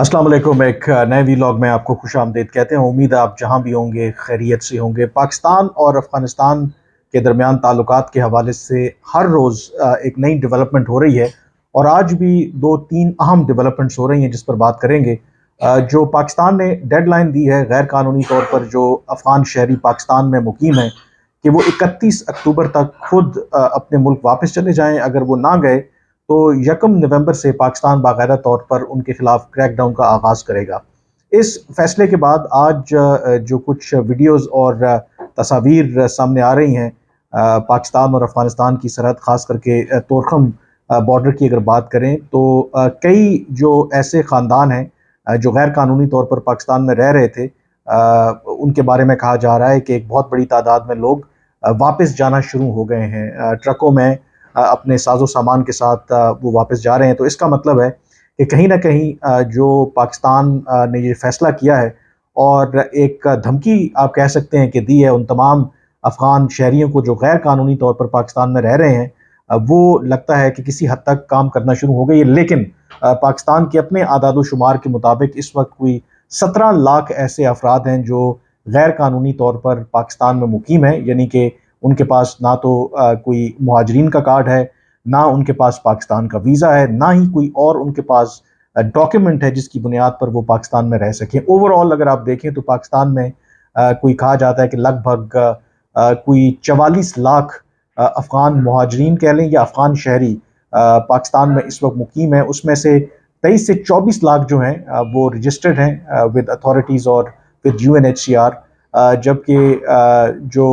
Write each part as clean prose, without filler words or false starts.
अस्सलाम वालेकुम। एक नए वीलॉग में आपको खुश आमदीद कहते हैं। उम्मीद है आप जहाँ भी होंगे खैरियत से होंगे। पाकिस्तान और अफ़गानिस्तान के दरमियान ताल्लुकात के हवाले से हर रोज़ एक नई डेवलपमेंट हो रही है और आज भी दो तीन अहम डेवलपमेंट्स हो रही हैं जिस पर बात करेंगे। जो पाकिस्तान ने डेडलाइन दी है गैर कानूनी तौर पर जो अफ़गान शहरी पाकिस्तान में मुकीम हैं कि वो 31 अक्टूबर तक खुद अपने मुल्क वापस चले जाएँ। अगर वो ना गए तो 1 नवंबर से पाकिस्तान बाकायदा तौर पर उनके खिलाफ क्रैकडाउन का आगाज़ करेगा। इस फैसले के बाद आज जो कुछ वीडियोज़ और तस्वीर सामने आ रही हैं पाकिस्तान और अफ़गानिस्तान की सरहद ख़ास करके तोरखम बॉर्डर की अगर बात करें तो कई जो ऐसे ख़ानदान हैं जो गैर कानूनी तौर पर पाकिस्तान में रह रहे थे उनके बारे में कहा जा रहा है कि एक बहुत बड़ी तादाद में लोग वापस जाना शुरू हो गए हैं। ट्रकों में अपने साजो सामान के साथ वो वापस जा रहे हैं। तो इसका मतलब है कि कहीं ना कहीं जो पाकिस्तान ने ये फैसला किया है और एक धमकी आप कह सकते हैं कि दी है उन तमाम अफ़गान शहरियों को जो गैर कानूनी तौर पर पाकिस्तान में रह रहे हैं, वो लगता है कि किसी हद तक काम करना शुरू हो गई है। लेकिन पाकिस्तान के अपने आदाद शुमार के मुताबिक इस वक्त कोई 17 लाख ऐसे अफराद हैं जो गैर कानूनी तौर पर पाकिस्तान में मुकीम हैं, यानी कि उनके पास ना तो कोई मुहाजिरीन का कार्ड है, ना उनके पास पाकिस्तान का वीज़ा है, ना ही कोई और उनके पास डॉक्यूमेंट है जिसकी बुनियाद पर वो पाकिस्तान में रह सकें। ओवरऑल अगर आप देखें तो पाकिस्तान में कोई कहा जाता है कि लगभग कोई 44 लाख अफ़गान मुहाजिरीन कह लें या अफ़गान शहरी पाकिस्तान में इस वक्त मुकीम है। उसमें से 23 से 24 लाख जो हैं वो रजिस्टर्ड हैं विद अथॉरिटीज़ और विद UNHCR, जबकि जो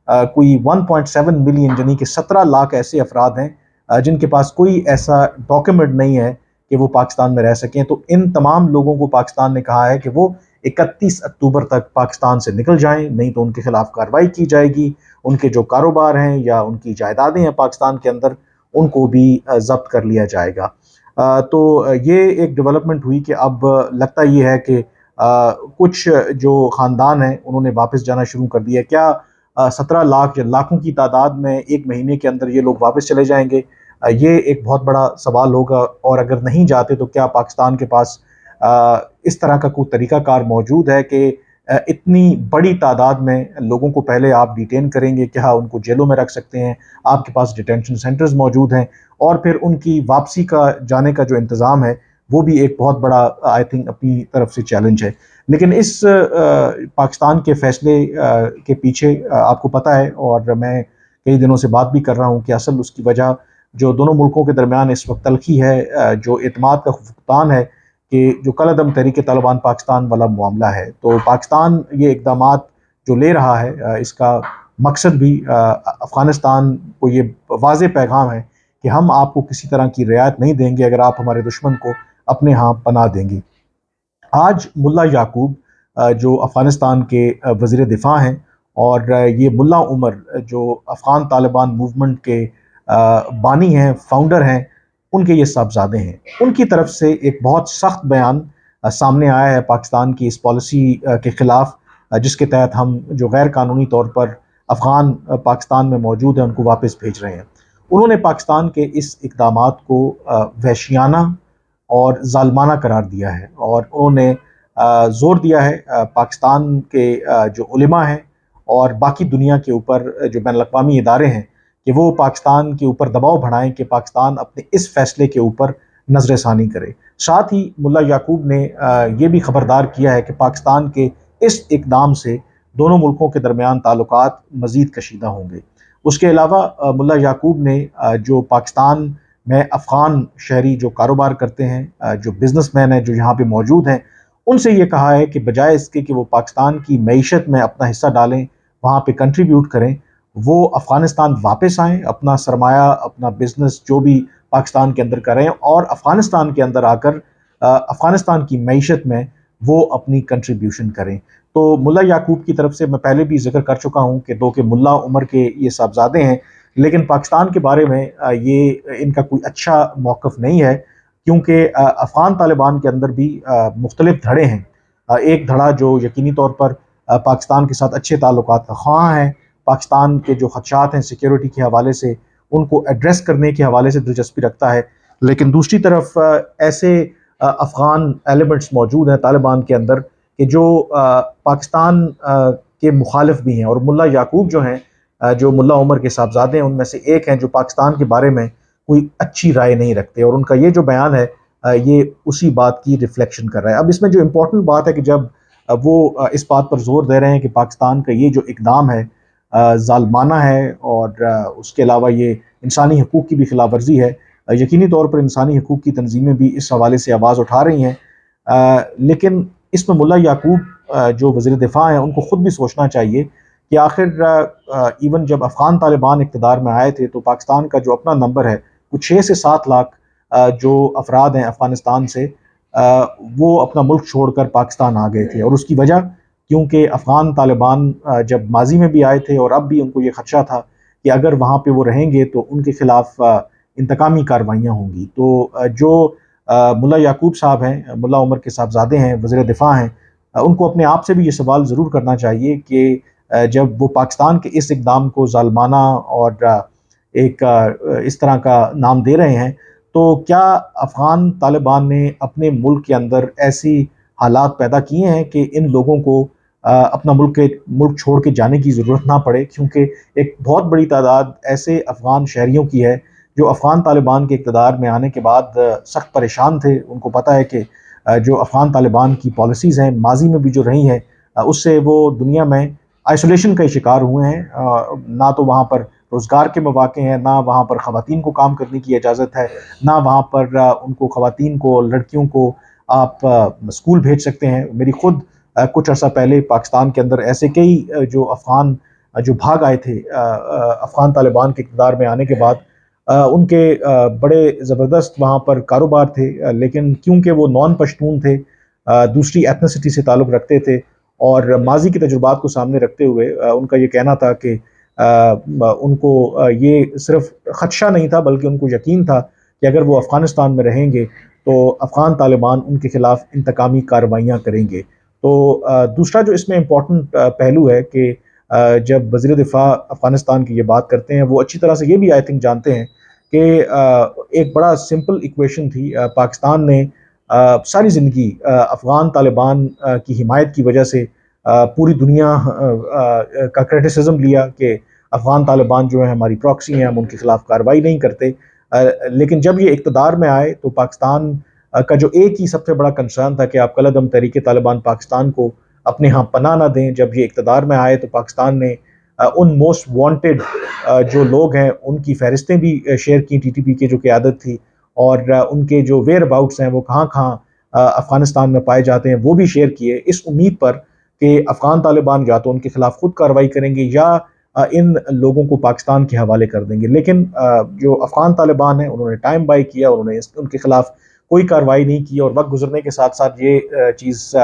कोई 1.7 मिलियन यानी कि 17 लाख ऐसे अफराद हैं जिनके पास कोई ऐसा डॉक्यूमेंट नहीं है कि वो पाकिस्तान में रह सकें। तो इन तमाम लोगों को पाकिस्तान ने कहा है कि वो 31 अक्टूबर तक पाकिस्तान से निकल जाएं, नहीं तो उनके खिलाफ कार्रवाई की जाएगी। उनके जो कारोबार हैं या उनकी जायदादें हैं पाकिस्तान के अंदर, उनको भी जब्त कर लिया जाएगा। तो ये एक डेवलपमेंट हुई कि अब लगता ये है कि कुछ जो ख़ानदान हैं उन्होंने वापस जाना शुरू कर दिया। क्या 17 लाख या लाखों की तादाद में एक महीने के अंदर ये लोग वापस चले जाएंगे? ये एक बहुत बड़ा सवाल होगा। और अगर नहीं जाते तो क्या पाकिस्तान के पास इस तरह का कोई तरीक़ाकार मौजूद है कि इतनी बड़ी तादाद में लोगों को पहले आप डिटेन करेंगे, क्या उनको जेलों में रख सकते हैं? आपके पास डिटेंशन सेंटर्स मौजूद हैं और फिर उनकी वापसी का जाने का जो इंतज़ाम है वो भी एक बहुत बड़ा आई थिंक अपनी तरफ से चैलेंज है। लेकिन इस पाकिस्तान के फैसले के पीछे आपको पता है और मैं कई दिनों से बात भी कर रहा हूँ कि असल उसकी वजह जो दोनों मुल्कों के दरमियान इस वक्त तलखी है, जो एतमाद का फुक़दान है कि जो कल अदम तहरीक तालिबान पाकिस्तान वाला मामला है। तो पाकिस्तान ये इक़दामात जो ले रहा है इसका मकसद भी अफ़गानिस्तान को ये वाज़ेह पैगाम है कि हम आपको किसी तरह की रियायत नहीं देंगे अगर आप हमारे दुश्मन को अपने यहाँ पनाह देंगे। आज मुल्ला याकूब जो अफ़गानिस्तान के वज़ीर दिफ़ा हैं और ये मुल्ला उमर जो अफ़गान तालिबान मूवमेंट के बानी हैं, फाउंडर हैं, उनके ये साहबज़ादे हैं। उनकी तरफ से एक बहुत सख्त बयान सामने आया है पाकिस्तान की इस पॉलिसी के ख़िलाफ़, जिसके तहत हम जो गैर कानूनी तौर पर अफ़गान पाकिस्तान में मौजूद हैं उनको वापस भेज रहे हैं। उन्होंने पाकिस्तान के इस इक़दामात को वहशियाना और ज़ालिमाना करार दिया है और उन्होंने ज़ोर दिया है पाकिस्तान के जो उलमा हैं और बाकी दुनिया के ऊपर जो बैनुल-अक़वामी इदारे हैं कि वो पाकिस्तान के ऊपर दबाव बढ़ाएँ कि पाकिस्तान अपने इस फ़ैसले के ऊपर नज़र-ए-सानी करे। साथ ही मुल्ला याकूब ने ये भी ख़बरदार किया है कि पाकिस्तान के इस इक़दाम से दोनों मुल्कों के दरमियान ताल्लुकात मज़ीद कशीदा होंगे। उसके अलावा मुल्ला याकूब ने जो पाकिस्तान में अफ़गान शहरी जो कारोबार करते हैं, जो बिज़नेसमैन हैं जो यहाँ पे मौजूद हैं, उनसे ये कहा है कि बजाय इसके कि वो पाकिस्तान की मईशत में अपना हिस्सा डालें, वहाँ पे कंट्रीब्यूट करें, वो अफ़गानिस्तान वापस आएँ, अपना सरमाया, अपना बिज़नेस जो भी पाकिस्तान के अंदर करें और अफ़गानिस्तान के अंदर आकर अफ़गानिस्तान की मईशत में वो अपनी कंट्रीब्यूशन करें। तो मुल्ला याकूब की तरफ से मैं पहले भी ज़िक्र कर चुका हूँ कि दो के मुल्ला उमर के ये साहबज़ादे हैं, लेकिन पाकिस्तान के बारे में ये इनका कोई अच्छा मौक़िफ़ नहीं है क्योंकि अफ़गान तालिबान के अंदर भी मुख्तलिफ़ धड़े हैं। एक धड़ा जो यकीनी तौर पर पाकिस्तान के साथ अच्छे ताल्लुकात का ख़्वाह है, पाकिस्तान के जो ख़दशात हैं सिक्योरिटी के हवाले से उनको एड्रेस करने के हवाले से दिलचस्पी रखता है। लेकिन दूसरी तरफ ऐसे افغان ایلیمنٹس موجود ہیں طالبان کے اندر کہ جو پاکستان کے مخالف بھی ہیں، اور ملا یعقوب جو ہیں جو ملا عمر کے صاحبزادے ہیں ان میں سے ایک ہیں جو پاکستان کے بارے میں کوئی اچھی رائے نہیں رکھتے، اور ان کا یہ جو بیان ہے یہ اسی بات کی ریفلیکشن کر رہا ہے۔ اب اس میں جو امپورٹنٹ بات ہے کہ جب وہ اس بات پر زور دے رہے ہیں کہ پاکستان کا یہ جو اقدام ہے ظالمانہ ہے، اور اس کے علاوہ یہ انسانی حقوق کی بھی خلاف ورزی ہے، یقینی طور پر انسانی حقوق کی تنظیمیں بھی اس حوالے سے آواز اٹھا رہی ہیں، لیکن اس میں ملا یعقوب جو وزیر دفاع ہیں ان کو خود بھی سوچنا چاہیے کہ آخر ایون جب افغان طالبان اقتدار میں آئے تھے تو پاکستان کا جو اپنا نمبر ہے وہ 6 سے 7 لاکھ جو افراد ہیں افغانستان سے وہ اپنا ملک چھوڑ کر پاکستان آ گئے تھے، اور اس کی وجہ کیونکہ افغان طالبان جب ماضی میں بھی آئے تھے اور اب بھی ان کو یہ خدشہ تھا کہ اگر وہاں پہ وہ رہیں گے تو ان کے خلاف انتقامی کاروائیاں ہوں گی، تو جو ملا یعقوب صاحب ہیں، ملا عمر کے صاحبزادے ہیں، وزیر دفاع ہیں، ان کو اپنے آپ سے بھی یہ سوال ضرور کرنا چاہیے کہ جب وہ پاکستان کے اس اقدام کو ظالمانہ اور ایک اس طرح کا نام دے رہے ہیں تو کیا افغان طالبان نے اپنے ملک کے اندر ایسی حالات پیدا کیے ہیں کہ ان لوگوں کو اپنا ملک چھوڑ کے جانے کی ضرورت نہ پڑے، کیونکہ ایک بہت بڑی تعداد ایسے افغان شہریوں کی ہے جو افغان طالبان کے اقتدار میں آنے کے بعد سخت پریشان تھے۔ ان کو پتہ ہے کہ جو افغان طالبان کی پالیسیز ہیں ماضی میں بھی جو رہی ہیں اس سے وہ دنیا میں آئسولیشن کا شکار ہوئے ہیں، نہ تو وہاں پر روزگار کے مواقع ہیں، نہ وہاں پر خواتین کو کام کرنے کی اجازت ہے، نہ وہاں پر ان کو خواتین کو لڑکیوں کو آپ اسکول بھیج سکتے ہیں۔ میری خود کچھ عرصہ پہلے پاکستان کے اندر ایسے کئی جو افغان جو بھاگ آئے تھے افغان طالبان کے اقتدار میں آنے کے بعد، ان کے بڑے زبردست وہاں پر کاروبار تھے، لیکن کیونکہ وہ نان پشتون تھے، دوسری ایتھنسٹی سے تعلق رکھتے تھے، اور ماضی کے تجربات کو سامنے رکھتے ہوئے ان کا یہ کہنا تھا کہ ان کو یہ صرف خدشہ نہیں تھا بلکہ ان کو یقین تھا کہ اگر وہ افغانستان میں رہیں گے تو افغان طالبان ان کے خلاف انتقامی کارروائیاں کریں گے۔ تو دوسرا جو اس میں امپورٹنٹ پہلو ہے کہ جب وزیر دفاع افغانستان کی یہ بات کرتے ہیں وہ اچھی طرح سے یہ بھی آئی تھنک جانتے ہیں کہ ایک بڑا سمپل ایکویشن تھی، پاکستان نے ساری زندگی افغان طالبان کی حمایت کی وجہ سے پوری دنیا کا کرٹیسزم لیا کہ افغان طالبان جو ہیں ہماری پراکسی ہیں، ہم ان کے خلاف کارروائی نہیں کرتے، لیکن جب یہ اقتدار میں آئے تو پاکستان کا جو ایک ہی سب سے بڑا کنسرن تھا کہ آپ کالعدم تحریک طالبان پاکستان کو اپنے ہاں پناہ نہ دیں، جب یہ اقتدار میں آئے تو پاکستان نے ان موسٹ وانٹڈ جو لوگ ہیں ان کی فہرستیں بھی شیئر کی ٹی ٹی پی کی جو قیادت تھی، اور ان کے جو ویئر اباؤٹس ہیں وہ کہاں کہاں افغانستان میں پائے جاتے ہیں وہ بھی شیئر کیے، اس امید پر کہ افغان طالبان یا تو ان کے خلاف خود کارروائی کریں گے یا ان لوگوں کو پاکستان کے حوالے کر دیں گے، لیکن جو افغان طالبان ہیں انہوں نے ٹائم بائی کیا، انہوں نے ان کے خلاف کوئی کارروائی نہیں کی، اور وقت گزرنے کے ساتھ ساتھ یہ چیز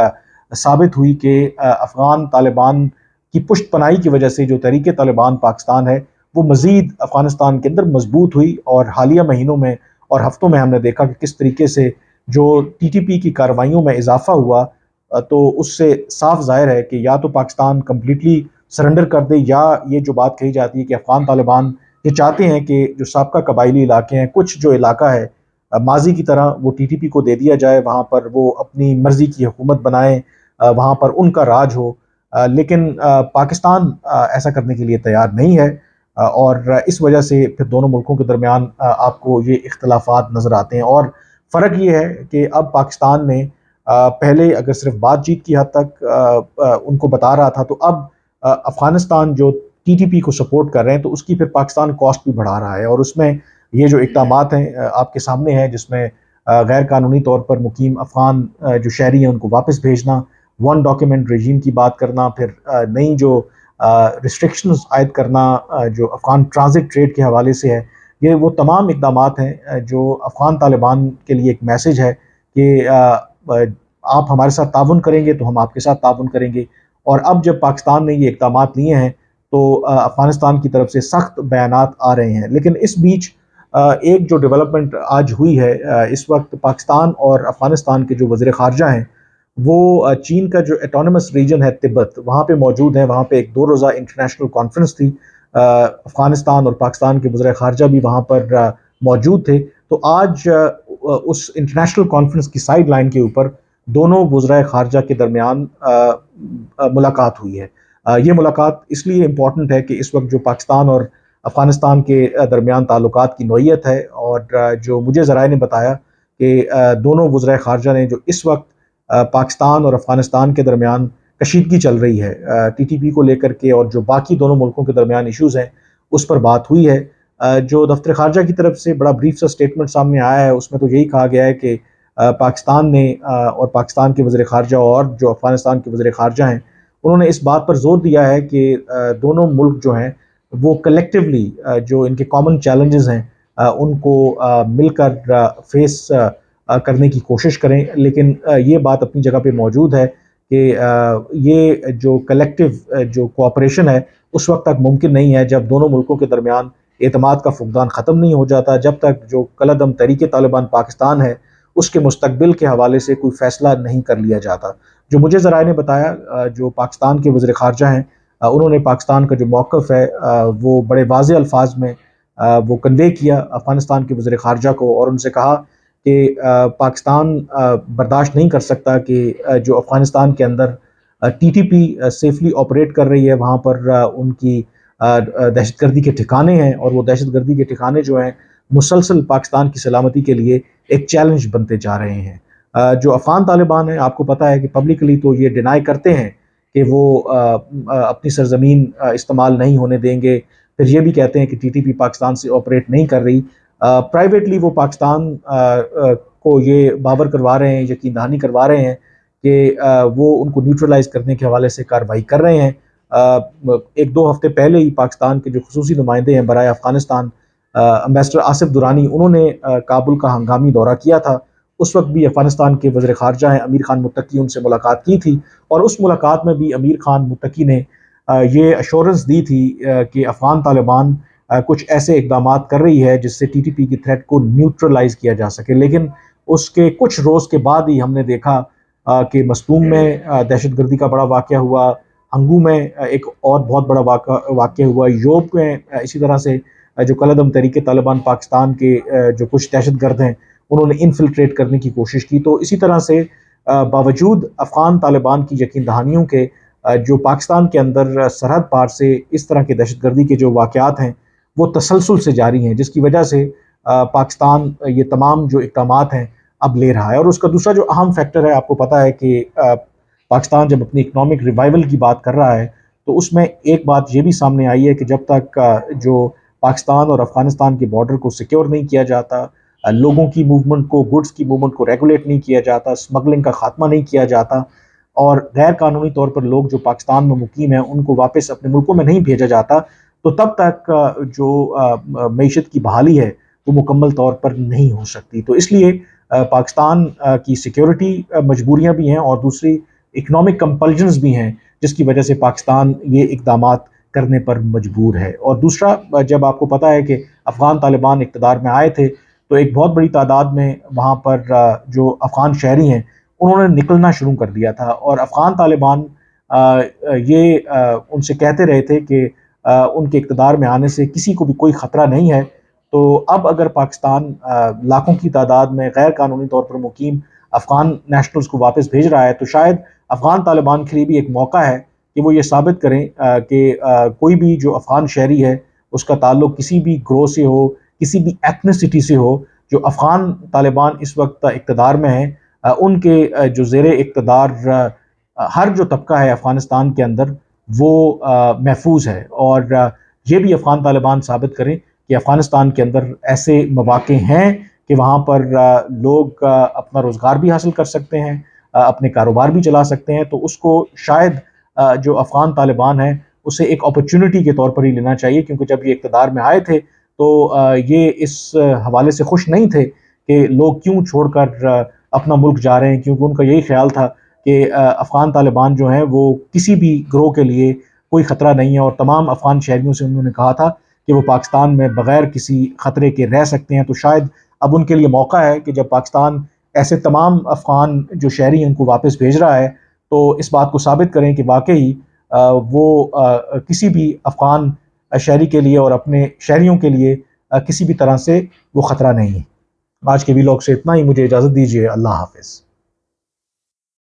ثابت ہوئی کہ افغان طالبان کی پشت پناہی کی وجہ سے جو تحریک طالبان پاکستان ہے وہ مزید افغانستان کے اندر مضبوط ہوئی، اور حالیہ مہینوں میں اور ہفتوں میں ہم نے دیکھا کہ کس طریقے سے جو ٹی ٹی پی کی کارروائیوں میں اضافہ ہوا، تو اس سے صاف ظاہر ہے کہ یا تو پاکستان کمپلیٹلی سرنڈر کر دے، یا یہ جو بات کہی جاتی ہے کہ افغان طالبان یہ چاہتے ہیں کہ جو سابقہ قبائلی علاقے ہیں کچھ جو علاقہ ہے ماضی کی طرح وہ ٹی ٹی پی کو دے دیا جائے، وہاں پر وہ اپنی مرضی کی حکومت بنائیں، وہاں پر ان کا راج ہو، لیکن پاکستان ایسا کرنے کے لیے تیار نہیں ہے، اور اس وجہ سے پھر دونوں ملکوں کے درمیان آپ کو یہ اختلافات نظر آتے ہیں۔ اور فرق یہ ہے کہ اب پاکستان نے پہلے اگر صرف بات چیت کی حد تک ان کو بتا رہا تھا، تو اب افغانستان جو ٹی ٹی پی کو سپورٹ کر رہے ہیں تو اس کی پھر پاکستان کاسٹ بھی بڑھا رہا ہے، اور اس میں یہ جو اقدامات ہیں آپ کے سامنے ہیں جس میں غیر قانونی طور پر مقیم افغان جو شہری ہیں ان کو واپس بھیجنا، ون ڈاکیومنٹ رجیم کی بات کرنا، پھر نئی جو ریسٹرکشنز عائد کرنا جو افغان ٹرانزٹ ٹریڈ کے حوالے سے ہے، یہ وہ تمام اقدامات ہیں جو افغان طالبان کے لیے ایک میسج ہے کہ آپ ہمارے ساتھ تعاون کریں گے تو ہم آپ کے ساتھ تعاون کریں گے، اور اب جب پاکستان نے یہ اقدامات لیے ہیں تو افغانستان کی طرف سے سخت بیانات آ رہے ہیں، لیکن اس بیچ ایک جو ڈیولپمنٹ آج ہوئی ہے، اس وقت پاکستان اور افغانستان کے جو وزیر خارجہ ہیں وہ چین کا جو اٹانومس ریجن ہے تبت وہاں پہ موجود ہیں، وہاں پہ ایک 2 روزہ انٹرنیشنل کانفرنس تھی، افغانستان اور پاکستان کے وزراء خارجہ بھی وہاں پر موجود تھے، تو آج उस इंटरनेशनल कॉन्फ्रेंस की साइड लाइन के ऊपर दोनों वज़राए ख़ारजा के दरमियान मुलाकात हुई है। ये मुलाकात इसलिए इम्पॉर्टेंट है कि इस वक्त जो पाकिस्तान और अफ़गानिस्तान के दरमियान ताल्लुकात की नौइयत है, और जो मुझे ज़राए ने बताया कि दोनों वज़राए ख़ारजा ने जो इस वक्त पाकिस्तान और अफ़गानिस्तान के दरमियान कशीदगी चल रही है TTP को लेकर के, और जो बाकी दोनों मुल्कों के दरमियान इश्यूज़ हैं उस पर बात हुई है। जो दफ्तर ख़ारजा की तरफ से बड़ा ब्रीफ सा स्टेटमेंट सामने आया है, उसमें तो यही कहा गया है कि पाकिस्तान ने और पाकिस्तान के वज़ीर ख़ारजा और जो अफ़गानिस्तान के वज़ीर ख़ारजा हैं, उन्होंने इस बात पर जोर दिया है कि दोनों मुल्क जो हैं वो कलेक्टिवली जो इनके कॉमन चैलेंजेस हैं उनको मिलकर फेस करने की कोशिश करें। लेकिन ये बात अपनी जगह पे मौजूद है कि ये जो कलेक्टिव जो कोऑपरेशन है उस वक्त तक मुमकिन नहीं है जब दोनों मुल्कों के दरमियान एतमाद का फुकदान ख़त्म नहीं हो जाता, जब तक जो कलअदम तहरीक तालिबान पाकिस्तान है उसके मुस्तकबिल के हवाले से कोई फ़ैसला नहीं कर लिया जाता। जो मुझे ज़राए ने बताया, जो पाकिस्तान के वज़ीर ख़ारजा हैं, उन्होंने पाकिस्तान का जो मौक़िफ़ है वो बड़े वाज़ेह अल्फाज में वो कन्वे किया अफ़गानिस्तान के वज़ीर ख़ारजा को, और उनसे कहा कि पाकिस्तान बर्दाश्त नहीं कर सकता कि जो अफ़गानिस्तान के अंदर TTP सेफली ऑपरेट कर रही है, वहाँ पर उनकी दहशतगर्दी के ठिकाने हैं, और वो दहशतगर्दी के ठिकाने जो हैं मुसलसल पाकिस्तान की सलामती के लिए एक चैलेंज बनते जा रहे हैं। जो अफ़गान तालिबान है, आपको पता है कि पब्लिकली तो ये डिनाई करते हैं कि वो अपनी सरजमीन इस्तेमाल नहीं होने देंगे, फिर ये भी कहते हैं कि TTP पाकिस्तान से ऑपरेट नहीं कर रही। प्राइवेटली वो पाकिस्तान को ये बावर करवा रहे हैं, यकीन दहानी करवा रहे हैं कि वो उनको न्यूट्रलाइज़ करने के हवाले से कार्रवाई कर रहे हैं। एक दो हफ्ते पहले ही पाकिस्तान के जो खुसूसी नुमाइंदे हैं बराए अफ़गानिस्तान, एम्बेसडर आसिफ दुरानी, उन्होंने काबुल का हंगामी दौरा किया था। उस वक्त भी अफ़गानिस्तान के वज़ीर ख़ारजा हैं अमीर खान मुत्तकी, उनसे मुलाकात की थी, और उस मुलाकात में भी अमीर खान मुत्तकी ने ये अश्योरेंस दी थी कि अफ़गान तालिबान कुछ ऐसे इक़दामात कर रही है जिससे TTP की थ्रेट को न्यूट्रलाइज़ किया जा सके। लेकिन उसके कुछ रोज़ के बाद ही हमने देखा कि मस्तूम में दहशतगर्दी का बड़ा वाक़या हुआ, हंगू में एक और बहुत बड़ा वाक़या हुआ, योब में इसी तरह से जो कलअदम तहरीक तालिबान पाकिस्तान के जो कुछ दहशतगर्द हैं उन्होंने इनफिल्ट्रेट करने की कोशिश की। तो इसी तरह से बावजूद अफ़गान तालिबान की यकीन दहानियों के जो पाकिस्तान के अंदर सरहद पार से इस तरह के दहशतगर्दी के जो वाक़यात हैं वो तसलसल से जारी हैं, जिसकी वजह से पाकिस्तान ये तमाम जो इक़दामात हैं अब ले रहा है। और उसका दूसरा जो अहम फैक्टर है, आपको पता है कि पाकिस्तान जब अपनी इकनॉमिक रिवाइवल की बात कर रहा है तो उसमें एक बात ये भी सामने आई है कि जब तक जो पाकिस्तान और अफ़गानिस्तान के बॉर्डर को सिक्योर नहीं किया जाता, लोगों की मूवमेंट को, गुड्स की मूवमेंट को रेगुलेट नहीं किया जाता, स्मगलिंग का खात्मा नहीं किया जाता, और गैर कानूनी तौर पर लोग जो पाकिस्तान में मुकीम हैं उनको वापस अपने मुल्कों में नहीं भेजा जाता, तो तब तक जो मईशत की बहाली है वो मुकम्मल तौर पर नहीं हो सकती। तो इसलिए पाकिस्तान की सिक्योरिटी मजबूरियाँ भी हैं, और दूसरी इकनॉमिक कंपल्जन्स भी हैं, जिसकी वजह से पाकिस्तान ये इक़दामात करने पर मजबूर है। और दूसरा, जब आपको पता है कि अफ़गान तालिबान इक़्तिदार में आए थे तो एक बहुत बड़ी तादाद में वहाँ पर जो अफ़गान शहरी हैं उन्होंने निकलना शुरू कर दिया था, और अफ़गान तालिबान ये उनसे कहते रहे थे कि उनके इक़्तिदार में आने से किसी को भी कोई ख़तरा नहीं है। तो अब अगर पाकिस्तान लाखों की तादाद में गैर कानूनी तौर पर मुकीम अफ़गान नेशनल्स को वापस भेज रहा है, तो शायद अफ़गान तालिबान के लिए भी एक मौका है कि वो ये साबित करें कि कोई भी जो अफ़गान शहरी है उसका ताल्लुक किसी भी ग्रोह से हो, किसी भी एथनिसिटी से हो, जो अफ़गान तालिबान इस वक्त इक़्तिदार में है उनके जो ज़ेरे इक़्तिदार हर जो तबका है अफ़गानिस्तान के अंदर वो महफूज है। और ये भी अफ़गान तालिबान साबित करें कि अफ़गानिस्तान के अंदर ऐसे मौक़े हैं कि वहाँ पर लोग अपना रोज़गार भी हासिल कर सकते हैं, अपने कारोबार भी चला सकते हैं। तो उसको शायद जो अफ़गान तालिबान है उसे एक अपॉर्चुनिटी के तौर पर ही लेना चाहिए, क्योंकि जब ये इक़्तिदार में आए थे तो ये इस हवाले से खुश नहीं थे कि लोग क्यों छोड़कर अपना मुल्क जा रहे हैं, क्योंकि उनका यही ख्याल था कि अफ़गान तालिबान जो हैं वो किसी भी ग्रोह के लिए कोई ख़तरा नहीं है, और तमाम अफ़गान शहरियों से उन्होंने कहा था कि वो पाकिस्तान में बग़ैर किसी ख़तरे के रह सकते हैं। तो शायद अब उनके लिए मौका है कि जब पाकिस्तान ऐसे तमाम अफ़गान जो शहरी हैं उनको वापस भेज रहा है तो इस बात को साबित करें कि वाकई वो किसी भी अफ़गान शहरी के लिए और अपने शहरियों के लिए किसी भी तरह से वो ख़तरा नहीं है। آج کے ویلاگ سے اتنا ہی، مجھے اجازت دیجیے، اللہ حافظ۔